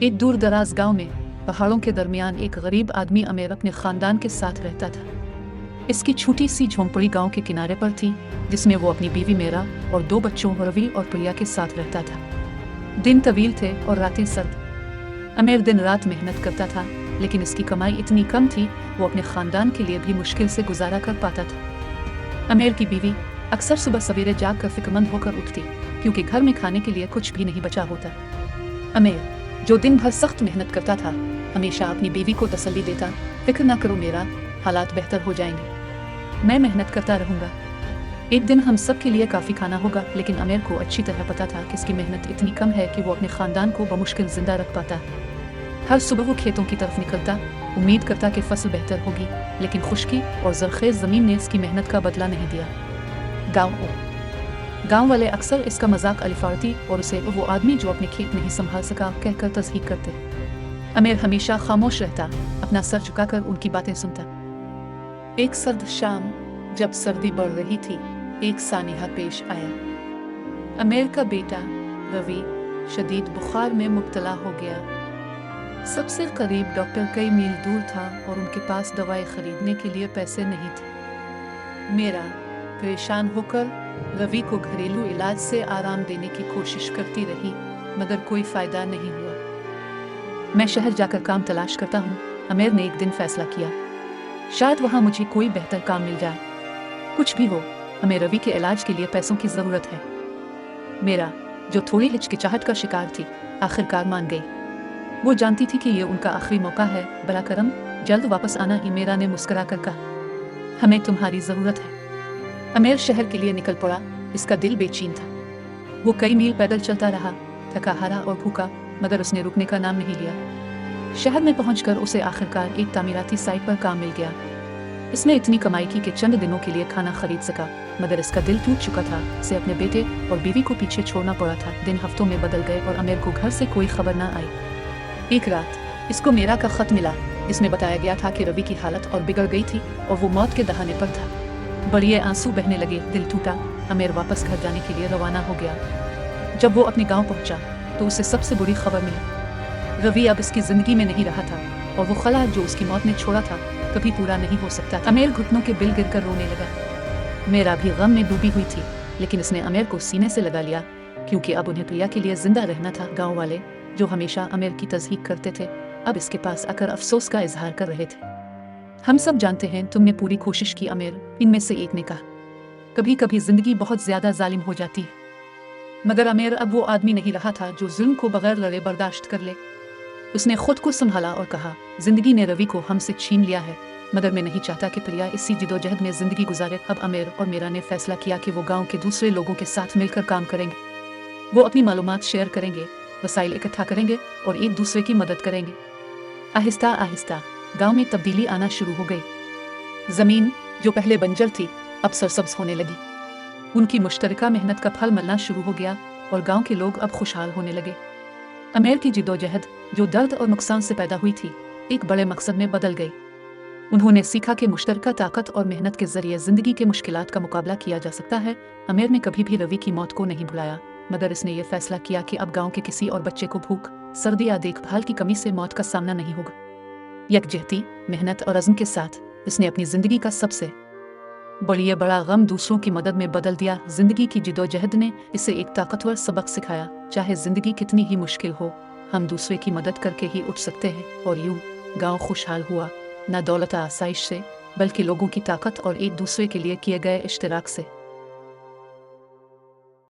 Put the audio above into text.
एक दूर दराज गांव में पहाड़ों के दरमियान एक गरीब आदमी अमेर अपने खानदान के साथ रहता था। इसकी छोटी सी झोंपड़ी गांव के किनारे पर थी, जिसमें वो अपनी बीवी मेरा और 2 बच्चों रवि और प्रिया के साथ रहता था। दिन तवील थे और रातें सर्द। अमेर दिन रात मेहनत करता था, लेकिन इसकी कमाई इतनी कम थी वो अपने खानदान के लिए भी मुश्किल से गुजारा कर पाता था। अमेर की बीवी अक्सर सुबह सवेरे जाग कर फिक्रमंद होकर उठती, क्योंकि घर में खाने के लिए कुछ भी नहीं बचा होता। अमेर, जो दिन भर सख्त मेहनत करता था, हमेशा अपनी बीवी को तसल्ली देता, फिक्र ना करो मेरा, हालात बेहतर हो जाएंगे, मैं मेहनत करता रहूंगा। एक दिन हम सब के लिए काफ़ी खाना होगा, लेकिन अमेर को अच्छी तरह पता था कि इसकी मेहनत इतनी कम है कि वो अपने ख़ानदान को बमुश्किल जिंदा रख पाता। हर सुबह वो खेतों की तरफ निकलता, उम्मीद करता कि फसल बेहतर होगी, लेकिन खुश्की और जरखेज़ ज़मीन ने इसकी मेहनत का बदला नहीं दिया। गाँव वाले अक्सर इसका मजाक अलिफारती और उसे वो आदमी जो अपने खेत नहीं संभाल सका कहकर तस्हीक करते। अमेर हमेशा खामोश रहता, अपना सर झुकाकर उनकी बातें सुनता। एक सर्द शाम जब सर्दी बढ़ रही थी, एक सानिहा पेश आया। अमेर का बेटा रवि शदीद बुखार में मुब्तला हो गया। सबसे करीब डॉक्टर कई मील दूर था और उनके पास दवाई खरीदने के लिए पैसे नहीं थे। मेरा परेशान होकर रवि को घरेलू इलाज से आराम देने की कोशिश करती रही, मगर कोई फायदा नहीं हुआ। मैं शहर जाकर काम तलाश करता हूँ, अमेर ने एक दिन फैसला किया। शायद वहाँ मुझे कोई बेहतर काम मिल जाए। कुछ भी हो, हमें रवि के इलाज के लिए पैसों की ज़रूरत है। मेरा, जो थोड़ी हिचकिचाहट का शिकार थी, आखिरकार मान गई। वो जानती थी कि ये उनका आखिरी मौका है। बला करम, जल्द वापस आना, ही मेरा ने मुस्कुरा कर कहा। हमें तुम्हारी ज़रूरत है। अमेर शहर के लिए निकल पड़ा। इसका दिल बेचैन था। वो कई मील पैदल चलता रहा, थका हारा और भूखा, मगर उसने रुकने का नाम नहीं लिया। शहर में पहुंचकर उसे आखिरकार एक तामीराती साइट पर काम मिल गया। इसने इतनी कमाई की कि चंद दिनों के लिए खाना खरीद सका, मगर इसका दिल टूट चुका था। इसे अपने बेटे और बीवी को पीछे छोड़ना पड़ा था। दिन हफ्तों में बदल गए और अमेर को घर से कोई खबर न आई। एक रात इसको मेरा का खत मिला। इसमें बताया गया था कि रवि की हालत और बिगड़ गई थी और वो मौत के दहाने पर था। बड़े आंसू बहने लगे, दिल टूटा। अमेर वापस घर जाने के लिए रवाना हो गया। जब वो अपने गांव पहुंचा तो उसे सबसे बुरी खबर मिली। रवि अब इसकी जिंदगी में नहीं रहा था और वो खला जो उसकी मौत ने छोड़ा था कभी पूरा नहीं हो सकता। अमेर घुटनों के बिल गिरकर रोने लगा। मेरा भी गम में डूबी हुई थी, लेकिन इसने अमेर को सीने से लगा लिया, क्योंकि अब उन्हें प्रिया के लिए जिंदा रहना था। गाँव वाले जो हमेशा अमेर की तस्हीक करते थे, अब इसके पास आकर अफसोस का इजहार कर रहे थे। हम सब जानते हैं तुमने पूरी कोशिश की अमेर, इनमें से एक ने कहा। कभी कभी जिंदगी बहुत ज्यादा जालिम हो जाती है। मगर अमेर अब वो आदमी नहीं रहा था जो जुल्म को बगैर लड़े बर्दाश्त कर ले। उसने खुद को संभाला और कहा, जिंदगी ने रवि को हमसे छीन लिया है, मगर मैं नहीं चाहता कि प्रिया इसी जिदोजहद में जिंदगी गुजारे। अब अमेर और मेरा ने फैसला किया कि वो गाँव के दूसरे लोगों के साथ मिलकर काम करेंगे। वो अपनी मालूमात शेयर करेंगे, वसाइल इकट्ठा करेंगे और एक दूसरे की मदद करेंगे। आहिस्ता आहिस्ता गांव में तब्दीली आना शुरू हो गई। जमीन जो पहले बंजर थी अब सरसब्ज होने लगी। उनकी मुश्तरका मेहनत का फल मिलना शुरू हो गया और गांव के लोग अब खुशहाल होने लगे। अमेर की जिद्दोजहद जो दर्द और नुकसान से पैदा हुई थी, एक बड़े मकसद में बदल गई। उन्होंने सीखा कि मुश्तरका ताकत और मेहनत के जरिए जिंदगी के मुश्किलात का मुकाबला किया जा सकता है। अमेर ने कभी भी रवि की मौत को नहीं भुलाया, मगर इसने ये फैसला किया कि अब गाँव के किसी और बच्चे को भूख, सर्दी या देखभाल की कमी से मौत का सामना नहीं होगा। यकजहती, मेहनत और अज़्म के साथ इसने अपनी जिंदगी का सबसे बड़ा गम दूसरों की मदद में बदल दिया। जिंदगी की जिदोजहद ने इसे एक ताकतवर सबक सिखाया, चाहे जिंदगी कितनी ही मुश्किल हो, हम दूसरे की मदद करके ही उठ सकते हैं। और यूं गांव खुशहाल हुआ, न दौलत आसाइश से, बल्कि लोगों की ताकत और एक दूसरे के लिए किए गए इश्तिराक से।